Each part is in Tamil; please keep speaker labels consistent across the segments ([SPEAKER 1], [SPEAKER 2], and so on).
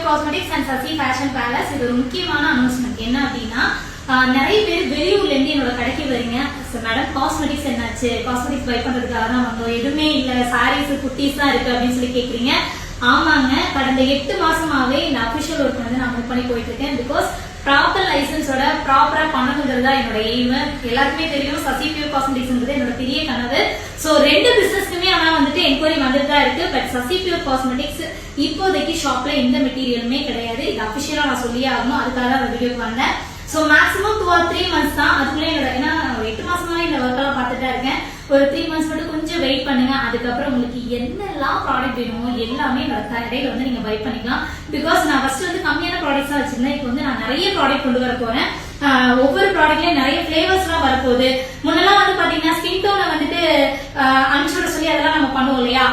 [SPEAKER 1] Pure cosmetics and Sasi fashion palace. இது ஒரு முக்கியமான அனௌன்ஸ்மெண்ட். என்ன அப்படின்னா, நிறைய பேர் வெளியூர்ல இருந்து என்னோட கடைக்கு வரீங்க. மேடம் காஸ்மெட்டிக்ஸ் என்னாச்சு, காஸ்மெட்டிக்ஸ் பை பண்றதுக்காக தான் வந்தோம், எதுவுமே இல்ல, சாரீஸ் குட்டீஸ் தான் இருக்கு அப்படின்னு சொல்லி கேக்குறீங்க. ஆமாங்க, கடந்த 8 மாசமாவே இந்த அபிஷியல் ஒர்க் வந்து நான் மூவ் பண்ணி போயிட்டு இருக்கேன். பிகாஸ் ப்ராப்பர் லைசன்ஸோட ப்ராப்பரா பண்ணணுங்கிறது தான் என்னோட எய்ம். எல்லாருக்குமே தெரியும் சசி பியூர் காஸ்மெட்டிக்ஸ்ங்கிறது என்னோட பெரிய கனவு. சோ 2 பிசினஸ்க்குமே ஆனா வந்துட்டு என்கொயரி வந்துட்டு தான் இருக்கு. பட் சசி பியூர் காஸ்மெட்டிக்ஸ் இப்போதைக்கு ஷாப்ல எந்த மெட்டீரியலுமே கிடையாது. இது அபிஷியலா நான் சொல்லியே ஆகணும், அதுக்காக தான் அந்த வீடியோக்கு வந்தேன். சோ மேக்ஸிமம் 2 or 3 months தான். அதுக்குள்ள என்னோட ஏன்னா 8 மாசமாவே இந்த ஒர்க் எல்லாம் பார்த்துட்டா இருக்கேன். ஒரு 3 months மட்டும் கொஞ்சம் வெயிட் பண்ணுங்க. அதுக்கப்புறம் உங்களுக்கு என்னெல்லாம் ப்ராடக்ட் வேணுமோ எல்லாமே என்னோட கடையில வந்து நீங்க பை பண்ணிக்கலாம். பிகாஸ் நான் ஃபர்ஸ்ட் வந்து கம்மியான ப்ராடக்ட்ஸா வச்சிருந்தேன். இப்போ வந்து நான் நிறைய ப்ராடக்ட் கொண்டு வர போறேன். ஒவ்வொரு ப்ராடக்ட்லயும் நிறைய பிளேவர்ஸ் எல்லாம் வரப்போகுது. முன்னெல்லாம் வந்து பாத்தீங்கன்னா ஸ்கின் டோனை வந்துட்டு அனுப்பிச்சுட சொல்லி அதெல்லாம் நம்ம பண்ணுவோம் இல்லையா,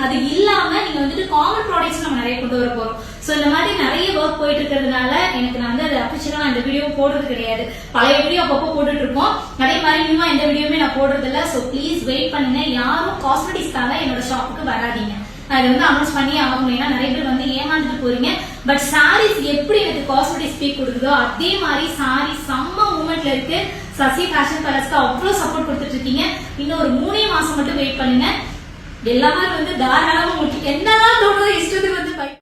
[SPEAKER 1] அது இல்லாம நீங்க வந்துட்டு காமன் ப்ராடக்ட்ஸ் நம்ம நிறைய கொண்டு வர போறோம். சோ இந்த மாதிரி நிறைய ஒர்க் போயிட்டு இருக்கிறதுனால எனக்கு நான் வந்து அது அபிஷியலா இந்த வீடியோ போடுறது கிடையாது. பழைய வீடியோ அப்பப்போ போட்டுட்டு இருக்கோம். அதே மாதிரி நியூவா எந்த வீடியோமே நான் போடுறது இல்ல. சோ ப்ளீஸ் வெயிட் பண்ணுங்க. யாரும் காஸ்மெட்டிக்ஸ்க்காக என்னோட ஷாப்புக்கு வராதீங்க. அது வந்து அனௌன்ஸ் பண்ணி ஆகணும். ஏன்னா நிறைய பேர் வந்து ஏமாந்துட்டு போறீங்க. பட் சாரீஸ் எப்படி எனக்கு காஸ்மெட்டிக் ஸ்பீக் கொடுக்குதோ அதே மாதிரி சாரி செம்ம மூமெண்ட்ல இருக்கு. சசி ஃபேஷன் பேலஸ்க்கு அவ்வளவு சப்போர்ட் கொடுத்துட்டு இருக்கீங்க. இன்னும் ஒரு 3 மாசம் மட்டும் வெயிட் பண்ணுங்க. எல்லாரும் வந்து தாராளமா உங்களுக்கு என்னெல்லாம் தோணுதோ இஷ்டத்துக்கு வந்து